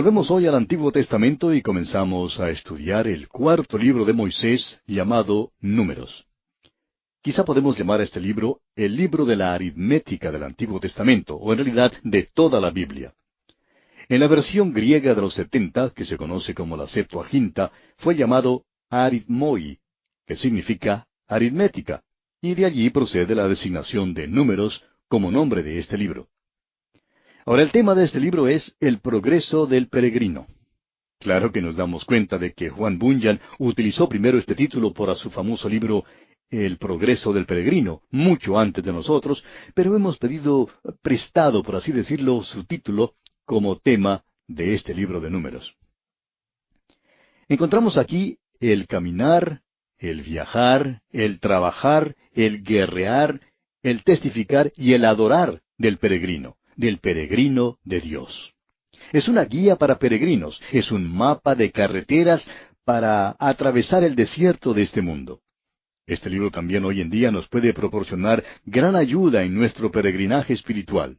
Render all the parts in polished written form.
Volvemos hoy al Antiguo Testamento y comenzamos a estudiar el cuarto libro de Moisés llamado Números. Quizá podemos llamar a este libro el libro de la aritmética del Antiguo Testamento, o en realidad de toda la Biblia. En la versión griega de los 70, que se conoce como la Septuaginta, fue llamado aritmoi, que significa aritmética, y de allí procede la designación de Números como nombre de este libro. Ahora, el tema de este libro es el progreso del peregrino. Claro que nos damos cuenta de que Juan Bunyan utilizó primero este título para su famoso libro El progreso del peregrino, mucho antes de nosotros, pero hemos pedido prestado, por así decirlo, su título como tema de este libro de Números. Encontramos aquí el caminar, el viajar, el trabajar, el guerrear, el testificar y el adorar del peregrino de Dios. Es una guía para peregrinos, es un mapa de carreteras para atravesar el desierto de este mundo. Este libro también hoy en día nos puede proporcionar gran ayuda en nuestro peregrinaje espiritual.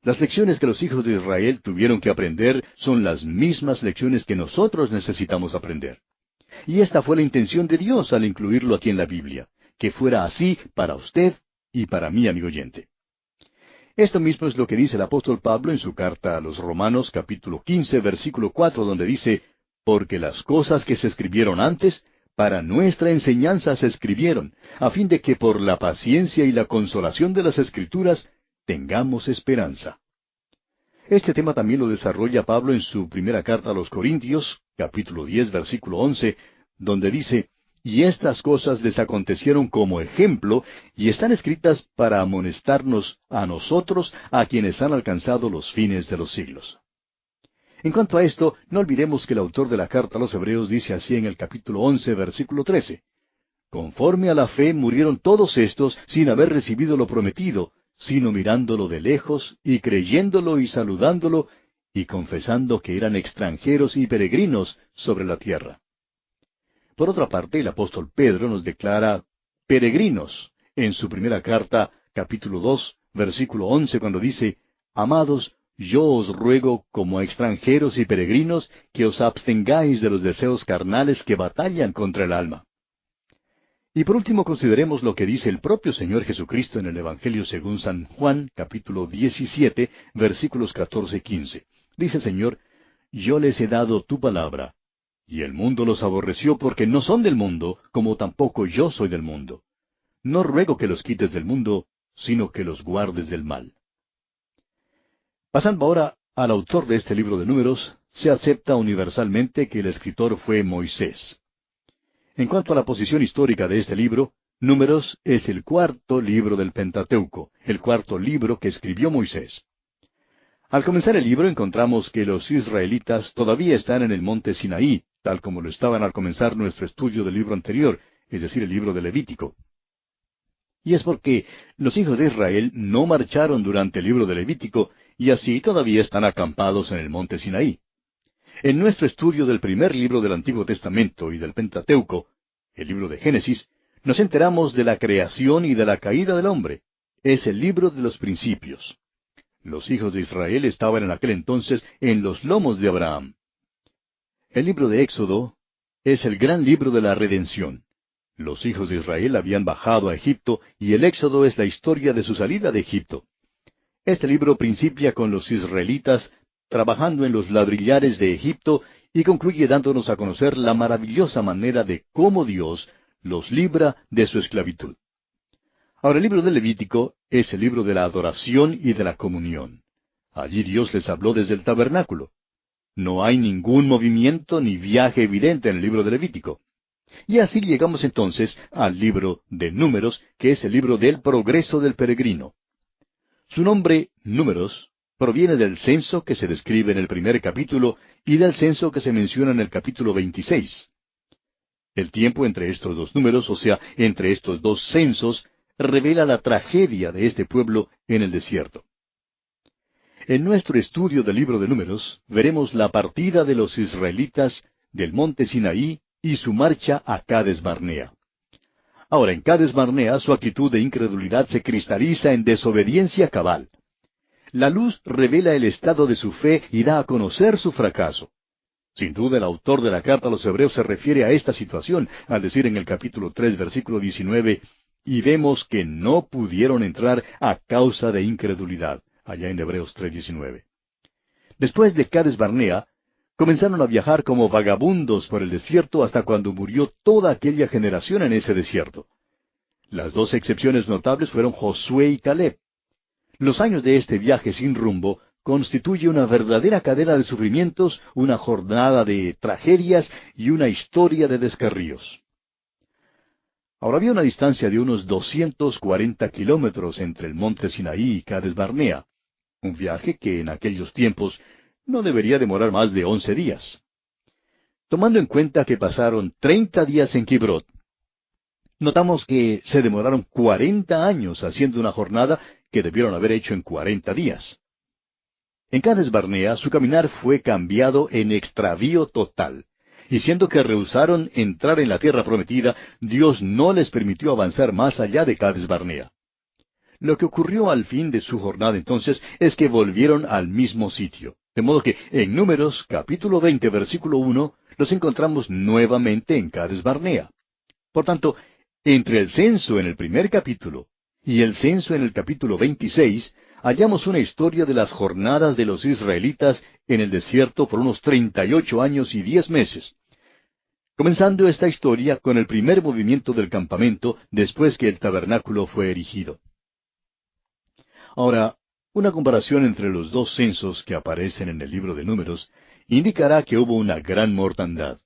Las lecciones que los hijos de Israel tuvieron que aprender son las mismas lecciones que nosotros necesitamos aprender. Y esta fue la intención de Dios al incluirlo aquí en la Biblia, que fuera así para usted y para mí, amigo oyente. Esto mismo es lo que dice el apóstol Pablo en su carta a los Romanos capítulo 15, versículo 4, donde dice, porque las cosas que se escribieron antes, para nuestra enseñanza se escribieron, a fin de que por la paciencia y la consolación de las Escrituras tengamos esperanza. Este tema también lo desarrolla Pablo en su primera carta a los Corintios, capítulo 10, versículo 11, donde dice, y estas cosas les acontecieron como ejemplo, y están escritas para amonestarnos a nosotros, a quienes han alcanzado los fines de los siglos. En cuanto a esto, no olvidemos que el autor de la carta a los Hebreos dice así en el capítulo 11, versículo 13, conforme a la fe murieron todos estos sin haber recibido lo prometido, sino mirándolo de lejos, y creyéndolo y saludándolo, y confesando que eran extranjeros y peregrinos sobre la tierra. Por otra parte, el apóstol Pedro nos declara peregrinos en su primera carta, capítulo 2, versículo 11, cuando dice, amados, yo os ruego como a extranjeros y peregrinos que os abstengáis de los deseos carnales que batallan contra el alma. Y por último consideremos lo que dice el propio Señor Jesucristo en el Evangelio según San Juan, capítulo 17, versículos 14 y 15. Dice el Señor, yo les he dado tu palabra, y el mundo los aborreció porque no son del mundo, como tampoco yo soy del mundo. No ruego que los quites del mundo, sino que los guardes del mal. Pasando ahora al autor de este libro de Números, se acepta universalmente que el escritor fue Moisés. En cuanto a la posición histórica de este libro, Números es el cuarto libro del Pentateuco, el cuarto libro que escribió Moisés. Al comenzar el libro encontramos que los israelitas todavía están en el monte Sinaí, tal como lo estaban al comenzar nuestro estudio del libro anterior, es decir, el libro de Levítico. Y es porque los hijos de Israel no marcharon durante el libro de Levítico, y así todavía están acampados en el monte Sinaí. En nuestro estudio del primer libro del Antiguo Testamento y del Pentateuco, el libro de Génesis, nos enteramos de la creación y de la caída del hombre. Es el libro de los principios. Los hijos de Israel estaban en aquel entonces en los lomos de Abraham. El libro de Éxodo es el gran libro de la redención. Los hijos de Israel habían bajado a Egipto y el Éxodo es la historia de su salida de Egipto. Este libro principia con los israelitas trabajando en los ladrillares de Egipto y concluye dándonos a conocer la maravillosa manera de cómo Dios los libra de su esclavitud. Ahora, el libro de Levítico es el libro de la adoración y de la comunión. Allí Dios les habló desde el tabernáculo. No hay ningún movimiento ni viaje evidente en el libro de Levítico. Y así llegamos entonces al libro de Números, que es el libro del progreso del peregrino. Su nombre, Números, proviene del censo que se describe en el primer capítulo y del censo que se menciona en el capítulo 26. El tiempo entre estos dos números, o sea, entre estos dos censos, revela la tragedia de este pueblo en el desierto. En nuestro estudio del libro de Números, veremos la partida de los israelitas del monte Sinaí y su marcha a Cades Barnea. Ahora, en Cades Barnea su actitud de incredulidad se cristaliza en desobediencia cabal. La luz revela el estado de su fe y da a conocer su fracaso. Sin duda el autor de la carta a los Hebreos se refiere a esta situación, al decir en el capítulo 3, versículo 19, y vemos que no pudieron entrar a causa de incredulidad, allá en Hebreos 3:19. Después de Cades Barnea, comenzaron a viajar como vagabundos por el desierto hasta cuando murió toda aquella generación en ese desierto. Las dos excepciones notables fueron Josué y Caleb. Los años de este viaje sin rumbo constituye una verdadera cadena de sufrimientos, una jornada de tragedias y una historia de descarríos. Ahora había una distancia de unos 240 kilómetros entre el monte Sinaí y Cades Barnea, un viaje que en aquellos tiempos no debería demorar más de 11 días. Tomando en cuenta que pasaron 30 días en Kibrot, notamos que se demoraron 40 años haciendo una jornada que debieron haber hecho en 40 días. En Cades Barnea su caminar fue cambiado en extravío total, y siendo que rehusaron entrar en la tierra prometida, Dios no les permitió avanzar más allá de Cades Barnea. Lo que ocurrió al fin de su jornada entonces es que volvieron al mismo sitio. De modo que en Números capítulo 20 versículo 1 los encontramos nuevamente en Cades Barnea. Por tanto, entre el censo en el primer capítulo y el censo en el capítulo 26, hallamos una historia de las jornadas de los israelitas en el desierto por unos 38 años y 10 meses. Comenzando esta historia con el primer movimiento del campamento después que el tabernáculo fue erigido. Ahora, una comparación entre los dos censos que aparecen en el libro de Números indicará que hubo una gran mortandad.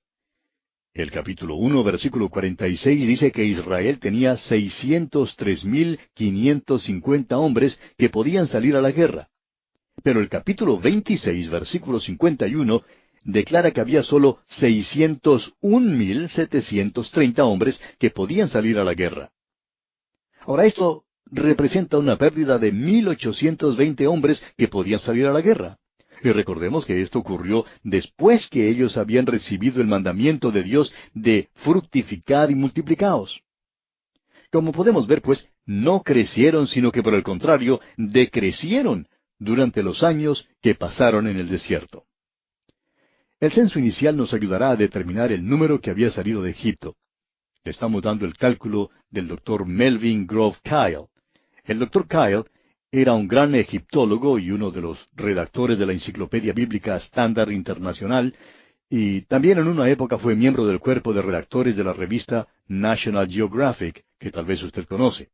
El capítulo 1, versículo 46 dice que Israel tenía 603,550 hombres que podían salir a la guerra. Pero el capítulo 26, versículo 51, declara que había solo 601,730 hombres que podían salir a la guerra. Ahora esto representa una pérdida de 1,820 hombres que podían salir a la guerra. Y recordemos que esto ocurrió después que ellos habían recibido el mandamiento de Dios de fructificar y multiplicaos. Como podemos ver, pues, no crecieron, sino que por el contrario, decrecieron durante los años que pasaron en el desierto. El censo inicial nos ayudará a determinar el número que había salido de Egipto. Le estamos dando el cálculo del Dr. Melvin Grove Kyle. El Dr. Kyle era un gran egiptólogo y uno de los redactores de la Enciclopedia Bíblica Estándar Internacional, y también en una época fue miembro del cuerpo de redactores de la revista National Geographic, que tal vez usted conoce.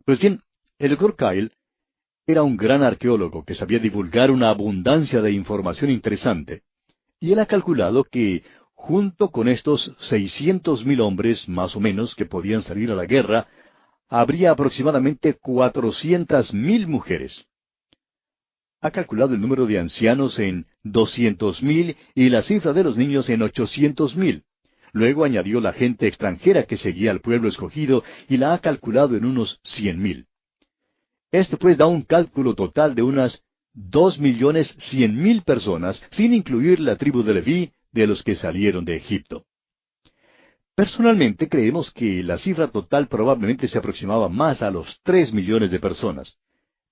Pues bien, el Dr. Kyle era un gran arqueólogo que sabía divulgar una abundancia de información interesante, y él ha calculado que, junto con estos 600,000 hombres, más o menos, que podían salir a la guerra, habría aproximadamente 400,000 mujeres. Ha calculado el número de ancianos en 200,000 y la cifra de los niños en 800,000. Luego añadió la gente extranjera que seguía al pueblo escogido y la ha calculado en unos 100,000. Esto pues da un cálculo total de unas 2,100,000 personas, sin incluir la tribu de Leví, de los que salieron de Egipto. Personalmente creemos que la cifra total probablemente se aproximaba más a los 3 millones de personas,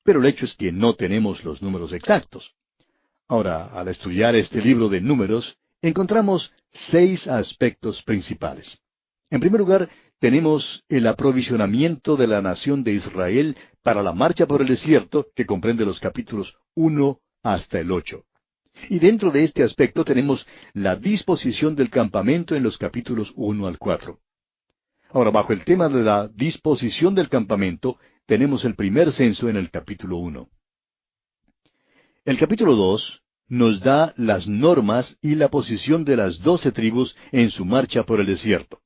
pero el hecho es que no tenemos los números exactos. Ahora, al estudiar este libro de Números, encontramos 6 aspectos principales. En primer lugar, tenemos el aprovisionamiento de la nación de Israel para la marcha por el desierto, que comprende los capítulos 1 hasta el 8. Y dentro de este aspecto tenemos la disposición del campamento en los capítulos 1 al 4. Ahora, bajo el tema de la disposición del campamento, tenemos el primer censo en el capítulo 1. El capítulo 2 nos da las normas y la posición de las 12 tribus en su marcha por el desierto.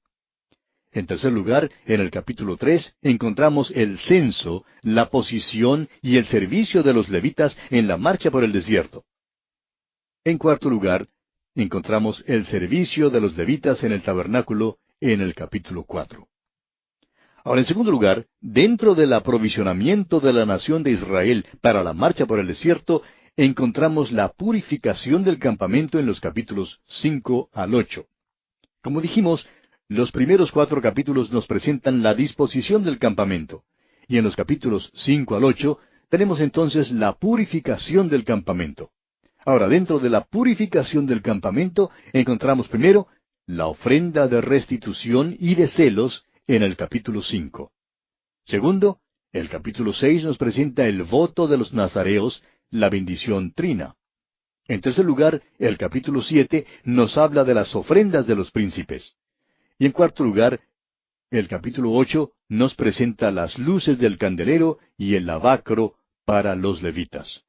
En tercer lugar, en el capítulo 3 encontramos el censo, la posición y el servicio de los levitas en la marcha por el desierto. En cuarto lugar, encontramos el servicio de los levitas en el tabernáculo en el capítulo 4. Ahora, en segundo lugar, dentro del aprovisionamiento de la nación de Israel para la marcha por el desierto, encontramos la purificación del campamento en los capítulos 5 al 8. Como dijimos, los primeros 4 capítulos nos presentan la disposición del campamento, y en los capítulos 5 al 8 tenemos entonces la purificación del campamento. Ahora, dentro de la purificación del campamento, encontramos primero la ofrenda de restitución y de celos en el capítulo 5. Segundo, el capítulo 6 nos presenta el voto de los nazareos, la bendición trina. En tercer lugar, el capítulo 7 nos habla de las ofrendas de los príncipes. Y en cuarto lugar, el capítulo 8 nos presenta las luces del candelero y el lavacro para los levitas.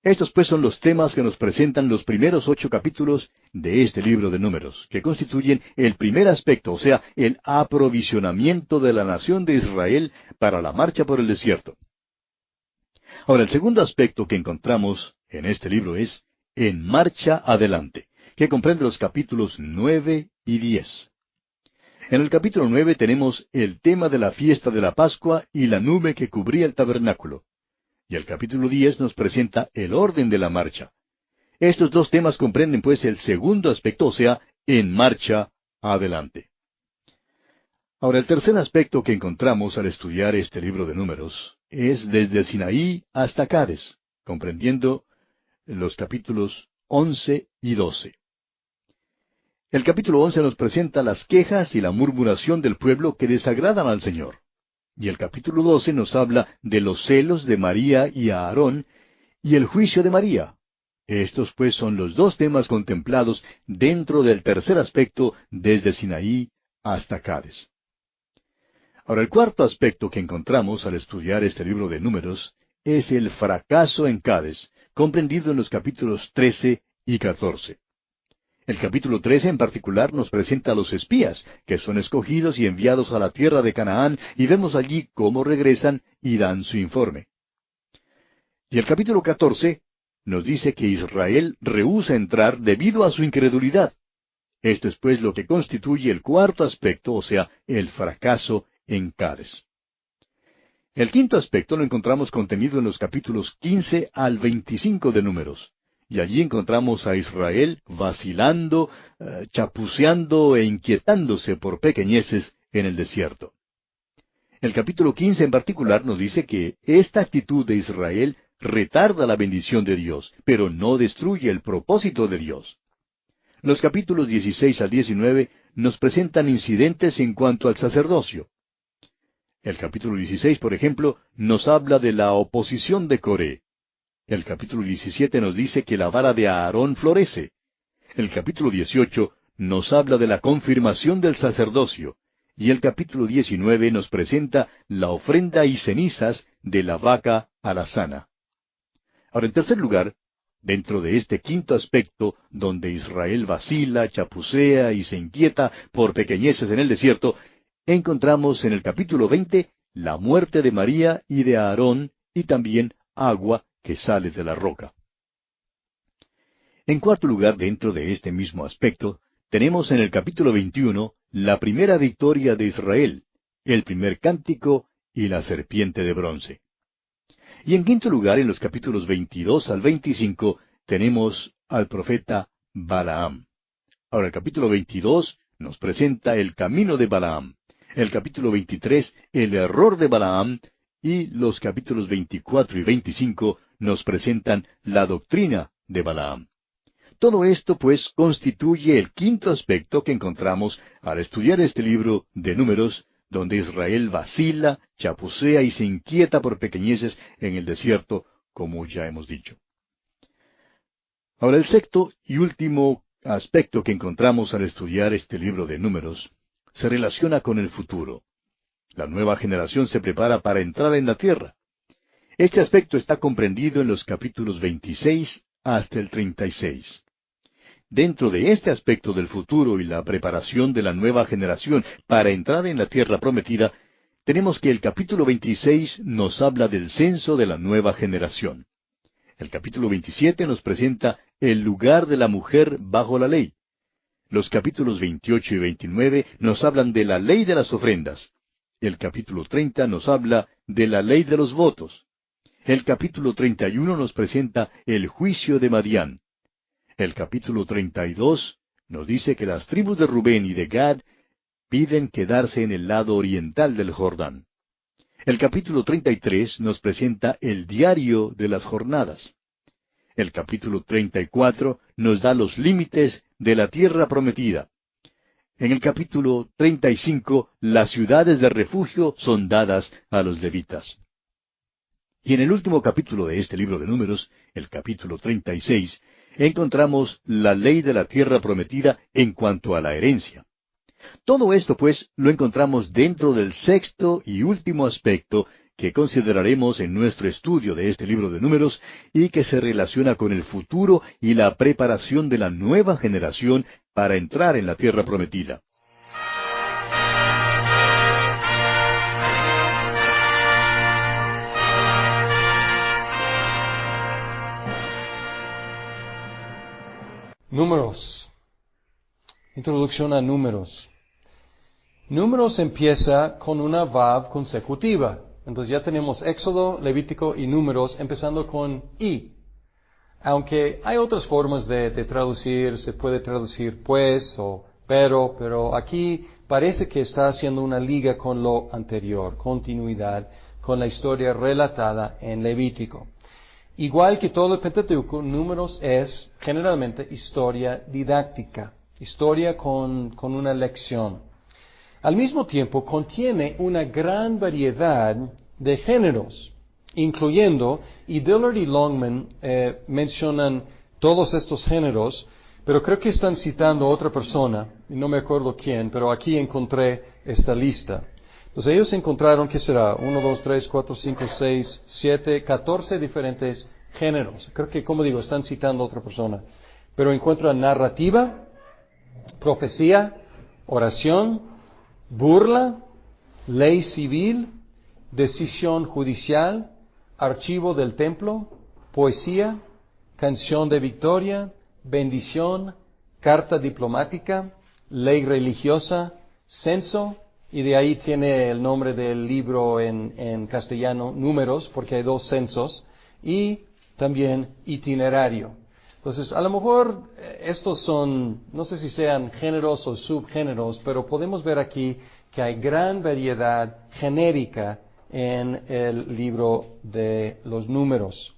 Estos pues son los temas que nos presentan los primeros 8 capítulos de este libro de Números, que constituyen el primer aspecto, o sea, el aprovisionamiento de la nación de Israel para la marcha por el desierto. Ahora, el segundo aspecto que encontramos en este libro es En marcha adelante, que comprende los capítulos 9 y 10. En el capítulo 9 tenemos el tema de la fiesta de la Pascua y la nube que cubría el tabernáculo. Y el capítulo 10 nos presenta el orden de la marcha. Estos dos temas comprenden pues el segundo aspecto, o sea, en marcha adelante. Ahora, el tercer aspecto que encontramos al estudiar este libro de Números es desde Sinaí hasta Cades, comprendiendo los capítulos 11 y 12. El capítulo 11 nos presenta las quejas y la murmuración del pueblo que desagradan al Señor. Y el capítulo 12 nos habla de los celos de María y Aarón y el juicio de María. Estos pues son los dos temas contemplados dentro del tercer aspecto desde Sinaí hasta Cades. Ahora, el cuarto aspecto que encontramos al estudiar este libro de Números es el fracaso en Cades, comprendido en los capítulos 13 y 14. El capítulo 13 en particular nos presenta a los espías, que son escogidos y enviados a la tierra de Canaán, y vemos allí cómo regresan y dan su informe. Y el capítulo 14 nos dice que Israel rehúsa entrar debido a su incredulidad. Esto es pues lo que constituye el cuarto aspecto, o sea, el fracaso en Cades. El quinto aspecto lo encontramos contenido en los capítulos 15 al 25 de Números. Y allí encontramos a Israel vacilando, chapuceando e inquietándose por pequeñeces en el desierto. El capítulo 15 en particular nos dice que esta actitud de Israel retarda la bendición de Dios, pero no destruye el propósito de Dios. Los capítulos 16 al 19 nos presentan incidentes en cuanto al sacerdocio. El capítulo 16, por ejemplo, nos habla de la oposición de Coré. El capítulo 17 nos dice que la vara de Aarón florece. El capítulo 18 nos habla de la confirmación del sacerdocio. Y el capítulo 19 nos presenta la ofrenda y cenizas de la vaca alazana. Ahora, en tercer lugar, dentro de este quinto aspecto, donde Israel vacila, chapucea y se inquieta por pequeñeces en el desierto, encontramos en el capítulo 20 la muerte de María y de Aarón y también agua que sale de la roca. En cuarto lugar, dentro de este mismo aspecto, tenemos en el capítulo 21 la primera victoria de Israel, el primer cántico y la serpiente de bronce. Y en quinto lugar, en los capítulos 22 al 25, tenemos al profeta Balaam. Ahora, el capítulo 22 nos presenta el camino de Balaam. El capítulo 23, el error de Balaam, y los capítulos 24 y 25 nos presentan la doctrina de Balaam. Todo esto, pues, constituye el quinto aspecto que encontramos al estudiar este libro de Números, donde Israel vacila, chapucea y se inquieta por pequeñeces en el desierto, como ya hemos dicho. Ahora, el sexto y último aspecto que encontramos al estudiar este libro de Números se relaciona con el futuro. La nueva generación se prepara para entrar en la tierra. Este aspecto está comprendido en los capítulos 26 hasta el 36. Dentro de este aspecto del futuro y la preparación de la nueva generación para entrar en la tierra prometida, tenemos que el capítulo 26 nos habla del censo de la nueva generación. El capítulo 27 nos presenta el lugar de la mujer bajo la ley. Los capítulos 28 y 29 nos hablan de la ley de las ofrendas. El capítulo 30 nos habla de la ley de los votos. El capítulo 31 nos presenta el juicio de Madián. El capítulo 32 nos dice que las tribus de Rubén y de Gad piden quedarse en el lado oriental del Jordán. El capítulo 33 nos presenta el diario de las jornadas. El capítulo 34 nos da los límites de la tierra prometida. En el capítulo 35, las ciudades de refugio son dadas a los levitas. Y en el último capítulo de este libro de Números, el capítulo 36, encontramos la ley de la tierra prometida en cuanto a la herencia. Todo esto, pues, lo encontramos dentro del sexto y último aspecto que consideraremos en nuestro estudio de este libro de Números y que se relaciona con el futuro y la preparación de la nueva generación para entrar en la tierra prometida. Números. Introducción a Números. Números empieza con una vav consecutiva. Entonces ya tenemos Éxodo, Levítico y Números empezando con I. Aunque hay otras formas de traducir, se puede traducir pues o pero aquí parece que está haciendo una liga con lo anterior, continuidad, con la historia relatada en Levítico. Igual que todo el Pentateuco, Números es generalmente historia didáctica, historia con una lección. Al mismo tiempo contiene una gran variedad de géneros, incluyendo, y Dillard y Longman mencionan todos estos géneros, pero creo que están citando a otra persona, y no me acuerdo quién, pero aquí encontré esta lista. Entonces ellos encontraron, ¿qué será? 1, 2, 3, 4, 5, 6, 7, 14 diferentes géneros. Creo que, como digo, están citando a otra persona. Pero encuentran narrativa, profecía, oración, burla, ley civil, decisión judicial, archivo del templo, poesía, canción de victoria, bendición, carta diplomática, ley religiosa, censo, y de ahí tiene el nombre del libro en castellano, Números, porque hay 2 censos, y también itinerario. Entonces, a lo mejor estos son, no sé si sean géneros o subgéneros, pero podemos ver aquí que hay gran variedad genérica en el libro de los Números.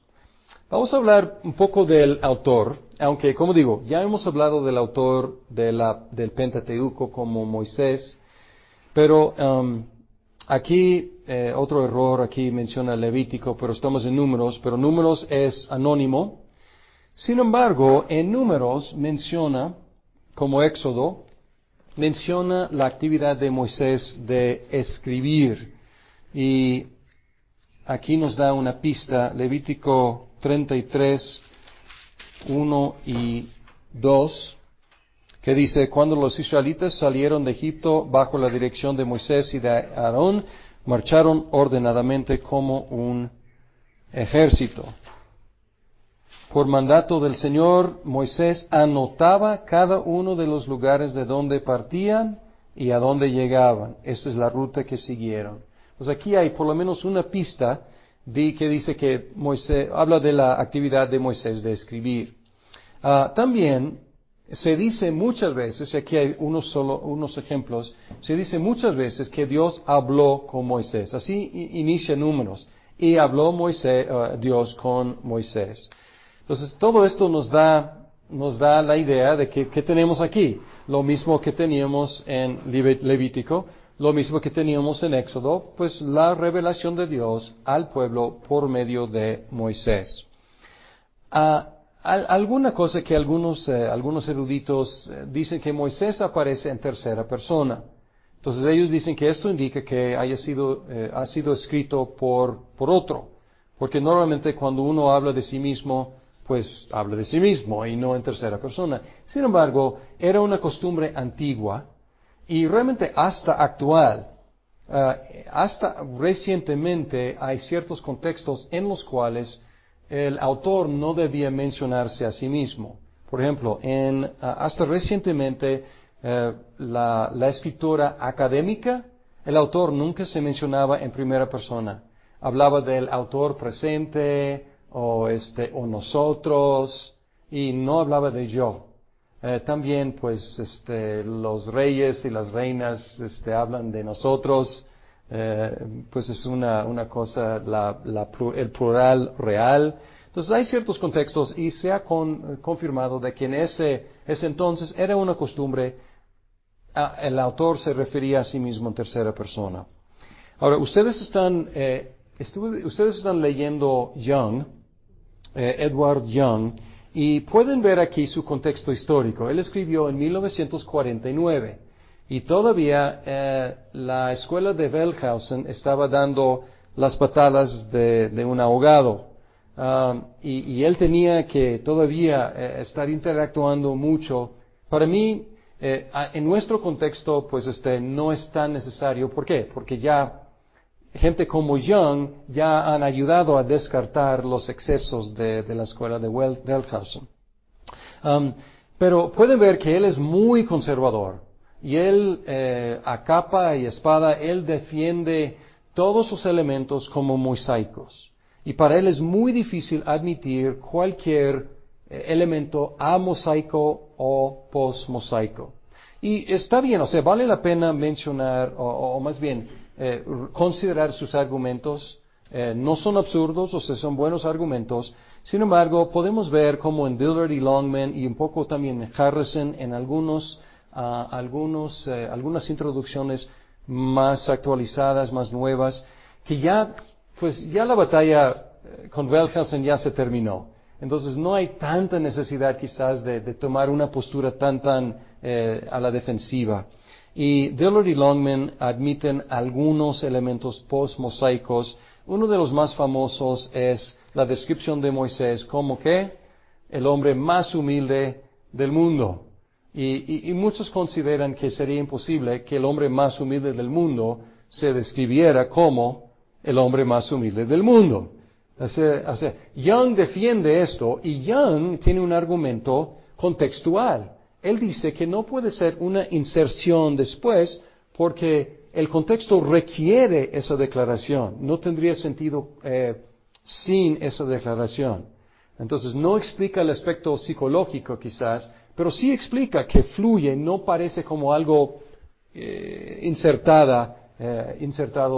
Vamos a hablar un poco del autor, aunque, como digo, ya hemos hablado del autor del Pentateuco como Moisés, pero aquí, otro error, aquí menciona Levítico, pero estamos en Números, pero Números es anónimo. Sin embargo, en Números menciona, como Éxodo, menciona la actividad de Moisés de escribir. Y aquí nos da una pista, Levítico 33, 1 y 2, que dice, cuando los israelitas salieron de Egipto bajo la dirección de Moisés y de Aarón, marcharon ordenadamente como un ejército. Por mandato del Señor, Moisés anotaba cada uno de los lugares de donde partían y a dónde llegaban. Esta es la ruta que siguieron. Pues aquí hay por lo menos una pista que dice que Moisés, habla de la actividad de Moisés de escribir. También se dice muchas veces, aquí hay unos ejemplos, se dice muchas veces que Dios habló con Moisés. Así inicia Números. Y habló Dios con Moisés. Entonces, todo esto nos da la idea de que tenemos aquí. Lo mismo que teníamos en Levítico, lo mismo que teníamos en Éxodo, pues la revelación de Dios al pueblo por medio de Moisés. Alguna cosa que algunos eruditos dicen que Moisés aparece en tercera persona. Entonces ellos dicen que esto indica que ha sido escrito por otro. Porque normalmente cuando uno habla de sí mismo, pues habla de sí mismo y no en tercera persona. Sin embargo, era una costumbre antigua y realmente hasta actual. Hasta recientemente hay ciertos contextos en los cuales el autor no debía mencionarse a sí mismo. Por ejemplo, hasta recientemente la escritura académica, el autor nunca se mencionaba en primera persona. Hablaba del autor presente o nosotros y no hablaba de yo. También pues los reyes y las reinas hablan de nosotros, pues es una cosa, el plural real. Entonces hay ciertos contextos y se ha confirmado de que en ese entonces era una costumbre, el autor se refería a sí mismo en tercera persona. Ahora, ustedes están leyendo Young, Edward Young, y pueden ver aquí su contexto histórico. Él escribió en 1949 y todavía la escuela de Wellhausen estaba dando las patadas de un ahogado. Y él tenía que todavía estar interactuando mucho. Para mí, en nuestro contexto, pues no es tan necesario. ¿Por qué? Porque ya gente como Young ya han ayudado a descartar los excesos de la escuela de Wellhausen. Pero pueden ver que él es muy conservador. Y él, a capa y espada, él defiende todos sus elementos como mosaicos. Y para él es muy difícil admitir cualquier elemento amosaico o posmosaico. Y está bien, o sea, vale la pena mencionar, o más bien, considerar sus argumentos. No son absurdos, o sea, son buenos argumentos. Sin embargo, podemos ver como en Dillard y Longman y un poco también en Harrison, en algunas introducciones más actualizadas, más nuevas, que ya la batalla con Wellhausen ya se terminó. Entonces no hay tanta necesidad quizás de tomar una postura tan a la defensiva. Y Dillard y Longman admiten algunos elementos postmosaicos. Uno de los más famosos es la descripción de Moisés como que el hombre más humilde del mundo. Y muchos consideran que sería imposible que el hombre más humilde del mundo se describiera como el hombre más humilde del mundo. Young defiende esto y Young tiene un argumento contextual. Él dice que no puede ser una inserción después porque el contexto requiere esa declaración. No tendría sentido sin esa declaración. Entonces no explica el aspecto psicológico quizás, pero sí explica que fluye, no parece como algo insertado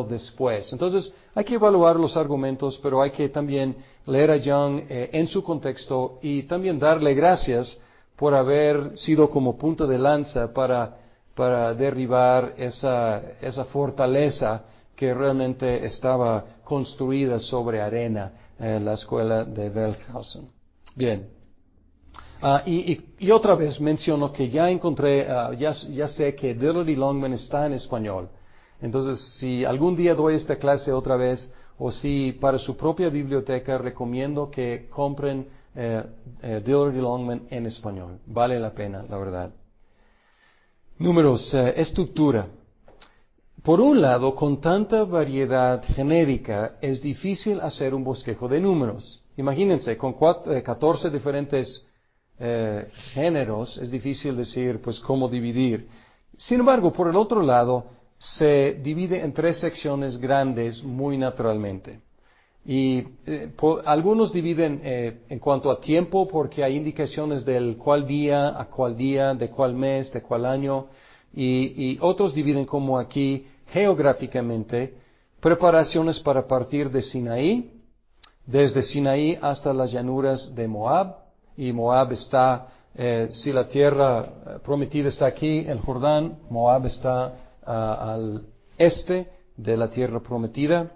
después. Entonces, hay que evaluar los argumentos, pero hay que también leer a Young en su contexto y también darle gracias por haber sido como punto de lanza para derribar esa fortaleza que realmente estaba construida sobre arena en la escuela de Wellhausen. Bien. Y otra vez menciono que ya encontré, ya sé que Dillard y Longman está en español. Entonces, si algún día doy esta clase otra vez, o si para su propia biblioteca recomiendo que compren Dillard y Longman en español. Vale la pena, la verdad. Números, estructura. Por un lado, con tanta variedad genérica, es difícil hacer un bosquejo de números. Imagínense, con 14 diferentes géneros, es difícil decir, pues, cómo dividir. Sin embargo, por el otro lado, se divide en 3 secciones grandes muy naturalmente. Y algunos dividen en cuanto a tiempo, porque hay indicaciones del cuál día, a cuál día, de cuál mes, de cuál año. Y otros dividen como aquí, geográficamente, preparaciones para partir de Sinaí, desde Sinaí hasta las llanuras de Moab. Y Moab está, si la tierra prometida está aquí, el Jordán, Moab está al este de la tierra prometida,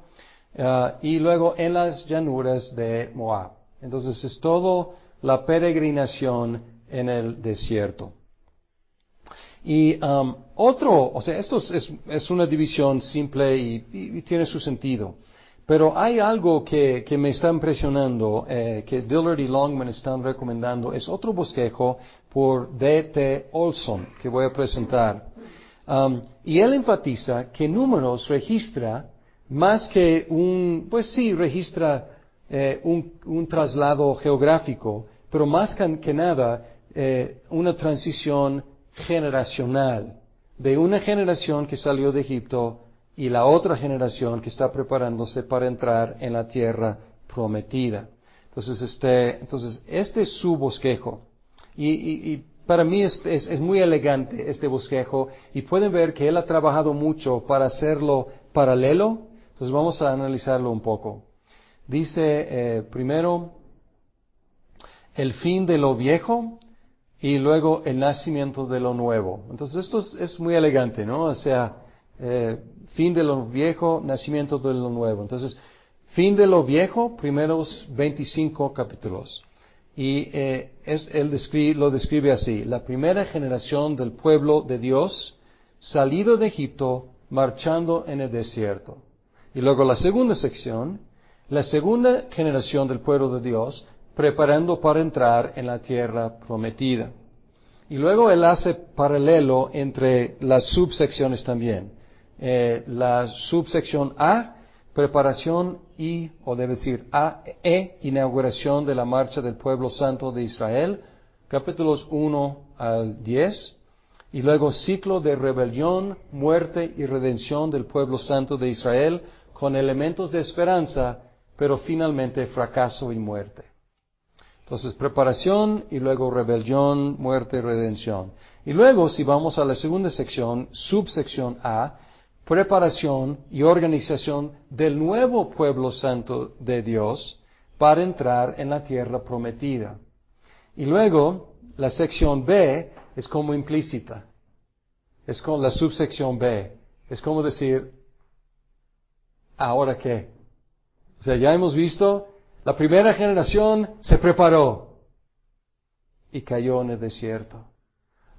y luego en las llanuras de Moab. Entonces es todo la peregrinación en el desierto. Y esto es una división simple y tiene su sentido. Pero hay algo que me está impresionando, que Dillard y Longman están recomendando, es otro bosquejo por D.T. Olson, que voy a presentar. Y él enfatiza que Números registra más que registra un traslado geográfico, pero más que nada una transición generacional, de una generación que salió de Egipto y la otra generación que está preparándose para entrar en la tierra prometida. Entonces este es su bosquejo. Y para mí es muy elegante este bosquejo y pueden ver que él ha trabajado mucho para hacerlo paralelo. Entonces vamos a analizarlo un poco. Dice primero el fin de lo viejo y luego el nacimiento de lo nuevo. Entonces esto es muy elegante, ¿no? O sea, fin de lo viejo, nacimiento de lo nuevo. Entonces, fin de lo viejo, primeros 25 capítulos. Y él lo describe así: la primera generación del pueblo de Dios, salido de Egipto, marchando en el desierto. Y luego la segunda sección, la segunda generación del pueblo de Dios, preparando para entrar en la tierra prometida. Y luego él hace paralelo entre las subsecciones también. La subsección A, preparación o debe decir inauguración de la marcha del pueblo santo de Israel, capítulos 1 al 10. Y luego ciclo de rebelión, muerte y redención del pueblo santo de Israel, con elementos de esperanza, pero finalmente fracaso y muerte. Entonces, preparación y luego rebelión, muerte y redención. Y luego, si vamos a la segunda sección, subsección A, preparación y organización del nuevo pueblo santo de Dios para entrar en la tierra prometida. Y luego, la sección B es como implícita. Es como la subsección B. Es como decir, ¿ahora qué? O sea, ya hemos visto, la primera generación se preparó y cayó en el desierto.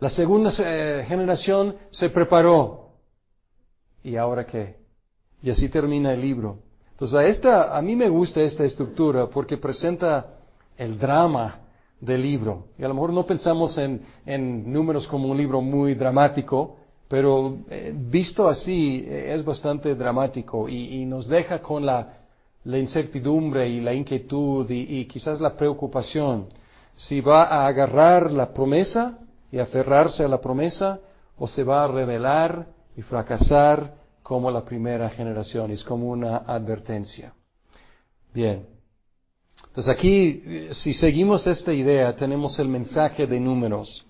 La segunda generación se preparó. ¿Y ahora qué? Y así termina el libro. Entonces, a mí me gusta esta estructura porque presenta el drama del libro. Y a lo mejor no pensamos en Números como un libro muy dramático, pero visto así es bastante dramático y nos deja con la incertidumbre y la inquietud y quizás la preocupación. Si va a agarrar la promesa y aferrarse a la promesa, o se va a rebelar y fracasar como la primera generación. Es como una advertencia. Bien. Entonces aquí, si seguimos esta idea, tenemos el mensaje de Números.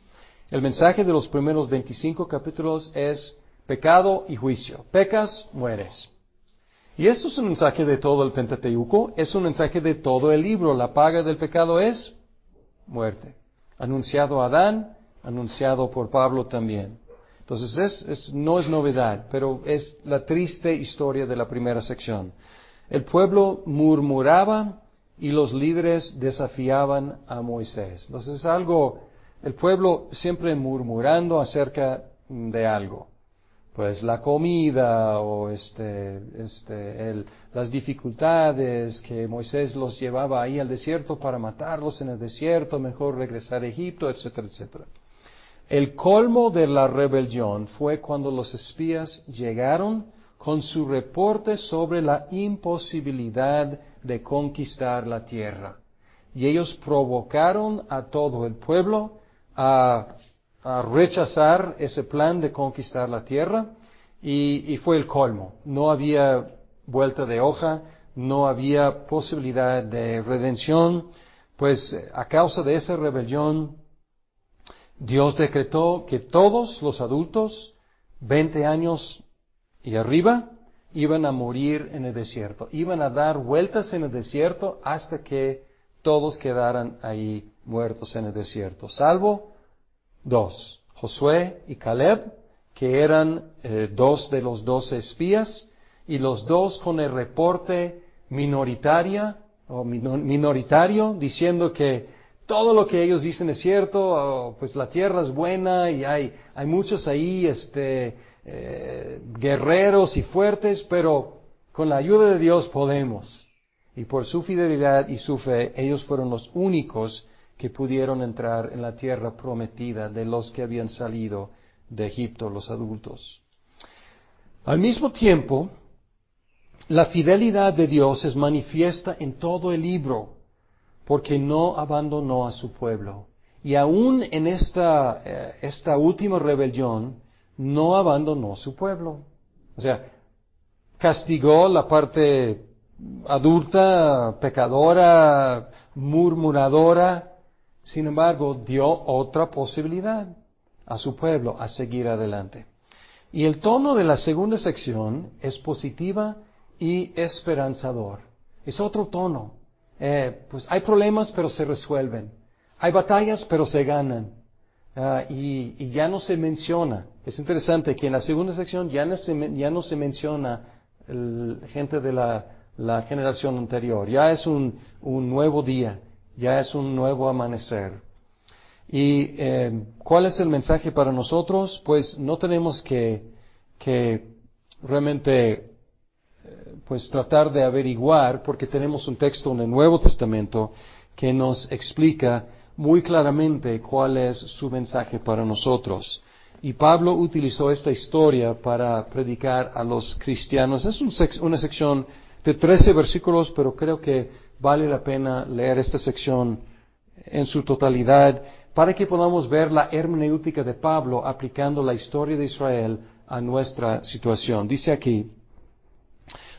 El mensaje de los primeros 25 capítulos es pecado y juicio. Pecas, mueres. Y esto es un mensaje de todo el Pentateuco, es un mensaje de todo el libro. La paga del pecado es muerte. Anunciado a Adán, anunciado por Pablo también. Entonces no es novedad, pero es la triste historia de la primera sección. El pueblo murmuraba y los líderes desafiaban a Moisés. Entonces es el pueblo siempre murmurando acerca de algo. Pues la comida o las dificultades que Moisés los llevaba ahí al desierto para matarlos en el desierto, mejor regresar a Egipto, etcétera, etcétera. El colmo de la rebelión fue cuando los espías llegaron con su reporte sobre la imposibilidad de conquistar la tierra. Y ellos provocaron a todo el pueblo a rechazar ese plan de conquistar la tierra y fue el colmo. No había vuelta de hoja, no había posibilidad de redención, pues a causa de esa rebelión Dios decretó que todos los adultos, 20 años y arriba, iban a morir en el desierto, iban a dar vueltas en el desierto hasta que todos quedaran ahí muertos en el desierto, salvo 2, Josué y Caleb, que eran 2 de los 12 espías, y los 2 con el reporte minoritario, diciendo que todo lo que ellos dicen es cierto, pues la tierra es buena y hay muchos ahí, guerreros y fuertes, pero con la ayuda de Dios podemos. Y por su fidelidad y su fe, ellos fueron los únicos que pudieron entrar en la tierra prometida de los que habían salido de Egipto, los adultos. Al mismo tiempo, la fidelidad de Dios es manifiesta en todo el libro, porque no abandonó a su pueblo. Y aún en esta última rebelión, no abandonó su pueblo. O sea, castigó la parte adulta, pecadora, murmuradora, Sin embargo, dio otra posibilidad a su pueblo a seguir adelante. Y el tono de la segunda sección es positiva y esperanzador. Es otro tono. Pues hay problemas, pero se resuelven. Hay batallas, pero se ganan. Y ya no se menciona. Es interesante que en la segunda sección ya no se menciona gente de la generación anterior. Ya es un nuevo día. Ya es un nuevo amanecer. ¿Y cuál es el mensaje para nosotros? Pues no tenemos que realmente pues tratar de averiguar, porque tenemos un texto en el Nuevo Testamento que nos explica muy claramente cuál es su mensaje para nosotros. Y Pablo utilizó esta historia para predicar a los cristianos. Es una sección de 13 versículos, pero creo que vale la pena leer esta sección en su totalidad para que podamos ver la hermenéutica de Pablo aplicando la historia de Israel a nuestra situación. Dice aquí: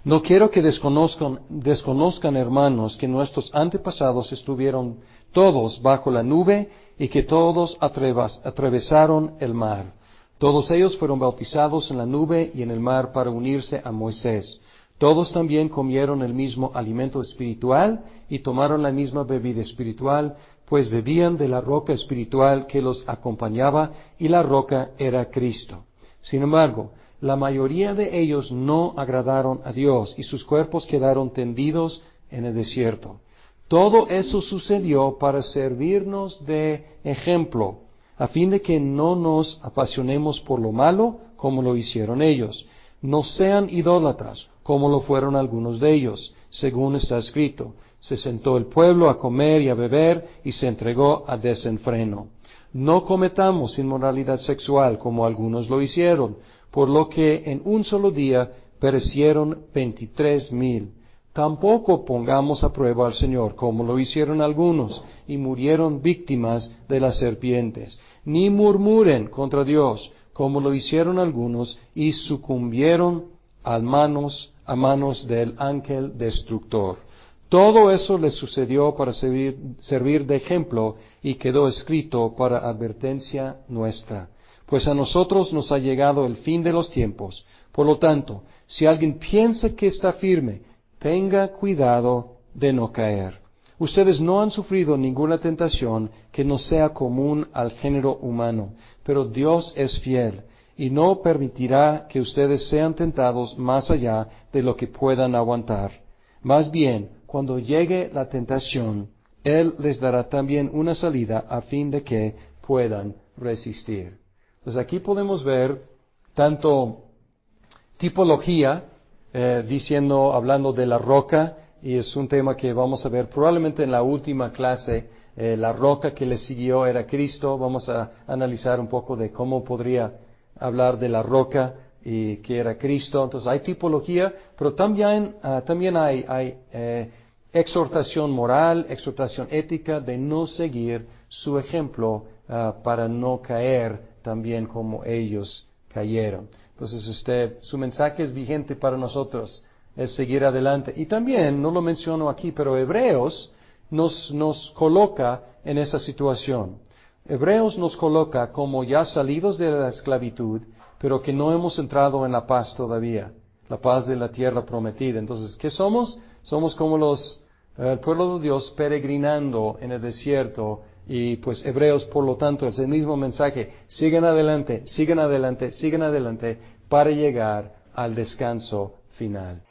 no quiero que desconozcan, hermanos, que nuestros antepasados estuvieron todos bajo la nube y que todos atravesaron el mar. Todos ellos fueron bautizados en la nube y en el mar para unirse a Moisés. Todos también comieron el mismo alimento espiritual y tomaron la misma bebida espiritual, pues bebían de la roca espiritual que los acompañaba, y la roca era Cristo. Sin embargo, la mayoría de ellos no agradaron a Dios y sus cuerpos quedaron tendidos en el desierto. Todo eso sucedió para servirnos de ejemplo, a fin de que no nos apasionemos por lo malo como lo hicieron ellos. No sean idólatras, como lo fueron algunos de ellos, según está escrito. Se sentó el pueblo a comer y a beber y se entregó a desenfreno. No cometamos inmoralidad sexual, como algunos lo hicieron, por lo que en un solo día perecieron 23,000. Tampoco pongamos a prueba al Señor, como lo hicieron algunos, y murieron víctimas de las serpientes. Ni murmuren contra Dios, como lo hicieron algunos, y sucumbieron a manos del ángel destructor. Todo eso les sucedió para servir de ejemplo y quedó escrito para advertencia nuestra. Pues a nosotros nos ha llegado el fin de los tiempos. Por lo tanto, si alguien piensa que está firme, tenga cuidado de no caer. Ustedes no han sufrido ninguna tentación que no sea común al género humano, pero Dios es fiel y no permitirá que ustedes sean tentados más allá de lo que puedan aguantar. Más bien, cuando llegue la tentación, Él les dará también una salida a fin de que puedan resistir. Pues aquí podemos ver tanto tipología, hablando de la roca, y es un tema que vamos a ver probablemente en la última clase. La roca que le siguió era Cristo. Vamos a analizar un poco de cómo podría hablar de la roca y que era Cristo. Entonces hay tipología, pero también hay exhortación moral, exhortación ética de no seguir su ejemplo para no caer también como ellos cayeron. Entonces su mensaje es vigente para nosotros, es seguir adelante. Y también, no lo menciono aquí, pero Hebreos nos coloca en esa situación. Hebreos nos coloca como ya salidos de la esclavitud, pero que no hemos entrado en la paz todavía, la paz de la tierra prometida. Entonces, ¿qué somos? Somos como el pueblo de Dios peregrinando en el desierto. Y pues Hebreos, por lo tanto, es el mismo mensaje. Sigan adelante, sigan adelante, sigan adelante para llegar al descanso final.